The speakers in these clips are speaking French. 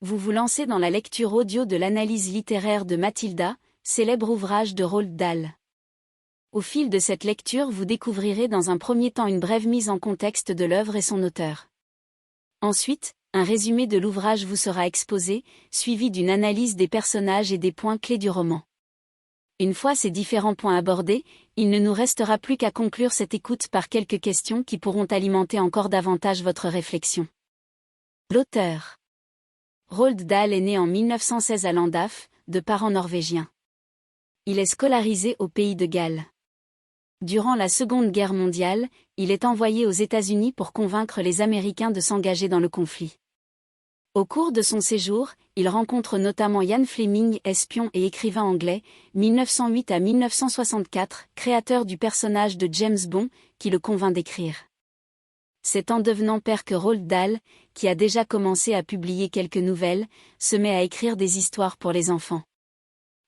Vous vous lancez dans la lecture audio de l'analyse littéraire de Mathilda, célèbre ouvrage de Roald Dahl. Au fil de cette lecture, vous découvrirez dans un premier temps une brève mise en contexte de l'œuvre et son auteur. Ensuite, un résumé de l'ouvrage vous sera exposé, suivi d'une analyse des personnages et des points clés du roman. Une fois ces différents points abordés, il ne nous restera plus qu'à conclure cette écoute par quelques questions qui pourront alimenter encore davantage votre réflexion. L'auteur. Roald Dahl est né en 1916 à Llandaff, de parents norvégiens. Il est scolarisé au pays de Galles. Durant la Seconde Guerre mondiale, il est envoyé aux États-Unis pour convaincre les Américains de s'engager dans le conflit. Au cours de son séjour, il rencontre notamment Ian Fleming, espion et écrivain anglais, 1908 à 1964, créateur du personnage de James Bond, qui le convainc d'écrire. C'est en devenant père que Roald Dahl, qui a déjà commencé à publier quelques nouvelles, se met à écrire des histoires pour les enfants.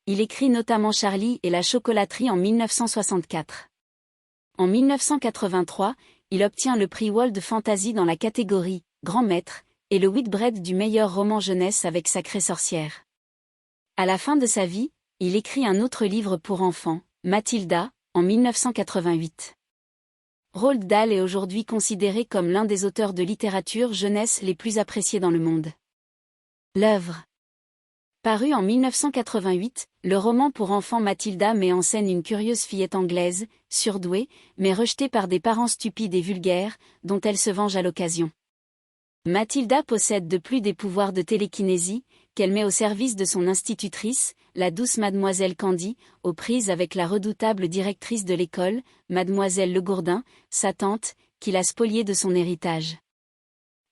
Il écrit notamment Charlie et la chocolaterie en 1964. En 1983, il obtient le prix World Fantasy dans la catégorie « Grand Maître » et le Whitbread du meilleur roman jeunesse avec Sacrée Sorcière. À la fin de sa vie, il écrit un autre livre pour enfants, Mathilda, en 1988. Roald Dahl est aujourd'hui considéré comme l'un des auteurs de littérature jeunesse les plus appréciés dans le monde. L'œuvre. Paru en 1988, le roman pour enfants Mathilda met en scène une curieuse fillette anglaise, surdouée, mais rejetée par des parents stupides et vulgaires, dont elle se venge à l'occasion. Mathilda possède de plus des pouvoirs de télékinésie, qu'elle met au service de son institutrice, la douce mademoiselle Candy, aux prises avec la redoutable directrice de l'école, mademoiselle Legourdin, sa tante, qui l'a spoliée de son héritage.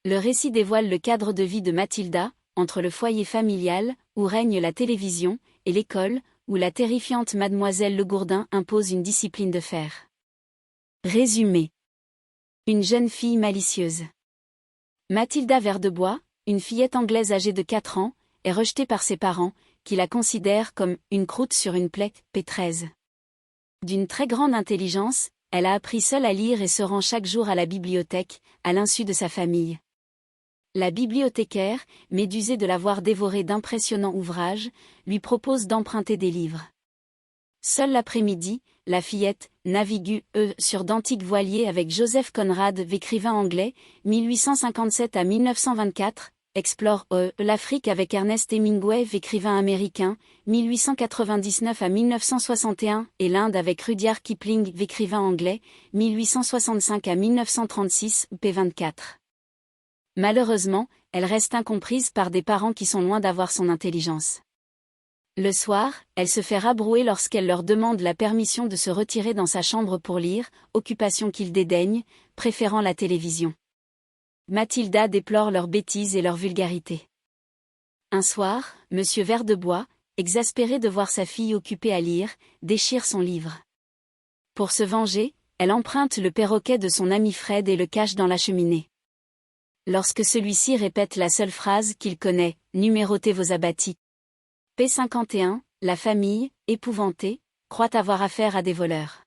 Le récit dévoile le cadre de vie de Mathilda, entre le foyer familial, où règne la télévision, et l'école, où la terrifiante mademoiselle Legourdin impose une discipline de fer. Résumé. Une jeune fille malicieuse. Mathilda Verdebois, une fillette anglaise âgée de 4 ans, est rejetée par ses parents, qui la considèrent comme « une croûte sur une plaie, pétraise ». D'une très grande intelligence, elle a appris seule à lire et se rend chaque jour à la bibliothèque, à l'insu de sa famille. La bibliothécaire, médusée de l'avoir dévoré d'impressionnants ouvrages, lui propose d'emprunter des livres. Seul l'après-midi, la fillette navigue sur d'antiques voiliers avec Joseph Conrad, écrivain anglais, 1857 à 1924, explore l'Afrique avec Ernest Hemingway, écrivain américain, 1899 à 1961, et l'Inde avec Rudyard Kipling, écrivain anglais, 1865 à 1936, p24. Malheureusement, elle reste incomprise par des parents qui sont loin d'avoir son intelligence. Le soir, elle se fait rabrouer lorsqu'elle leur demande la permission de se retirer dans sa chambre pour lire, occupation qu'ils dédaignent, préférant la télévision. Mathilda déplore leurs bêtises et leur vulgarité. Un soir, Monsieur Verdebois, exaspéré de voir sa fille occupée à lire, déchire son livre. Pour se venger, elle emprunte le perroquet de son ami Fred et le cache dans la cheminée. Lorsque celui-ci répète la seule phrase qu'il connaît, « Numérotez vos abattis ». P51, la famille, épouvantée, croit avoir affaire à des voleurs.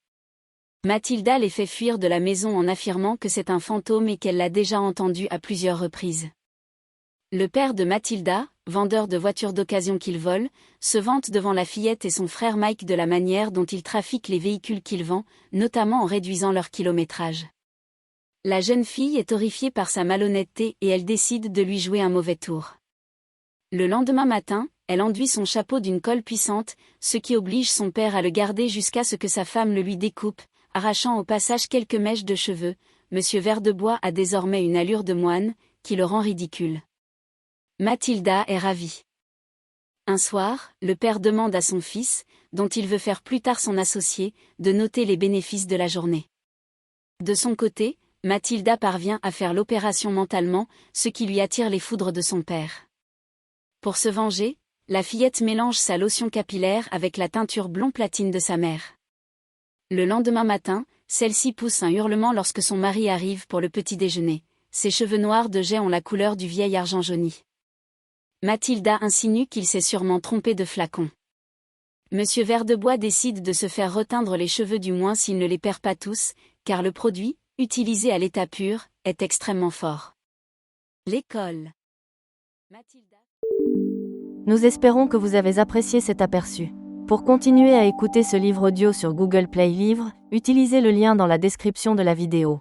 Mathilda les fait fuir de la maison en affirmant que c'est un fantôme et qu'elle l'a déjà entendu à plusieurs reprises. Le père de Mathilda, vendeur de voitures d'occasion qu'il vole, se vante devant la fillette et son frère Mike de la manière dont il trafique les véhicules qu'il vend, notamment en réduisant leur kilométrage. La jeune fille est horrifiée par sa malhonnêteté et elle décide de lui jouer un mauvais tour. Le lendemain matin, elle enduit son chapeau d'une colle puissante, ce qui oblige son père à le garder jusqu'à ce que sa femme le lui découpe, arrachant au passage quelques mèches de cheveux. Monsieur Verdebois a désormais une allure de moine, qui le rend ridicule. Mathilda est ravie. Un soir, le père demande à son fils, dont il veut faire plus tard son associé, de noter les bénéfices de la journée. De son côté, Mathilda parvient à faire l'opération mentalement, ce qui lui attire les foudres de son père. Pour se venger, la fillette mélange sa lotion capillaire avec la teinture blond platine de sa mère. Le lendemain matin, celle-ci pousse un hurlement lorsque son mari arrive pour le petit déjeuner. Ses cheveux noirs de jais ont la couleur du vieil argent jauni. Mathilda insinue qu'il s'est sûrement trompé de flacon. Monsieur Verdebois décide de se faire reteindre les cheveux du moins s'il ne les perd pas tous, car le produit, utilisé à l'état pur, est extrêmement fort. L'école. Mathilda Nous espérons que vous avez apprécié cet aperçu. Pour continuer à écouter ce livre audio sur Google Play Livres, utilisez le lien dans la description de la vidéo.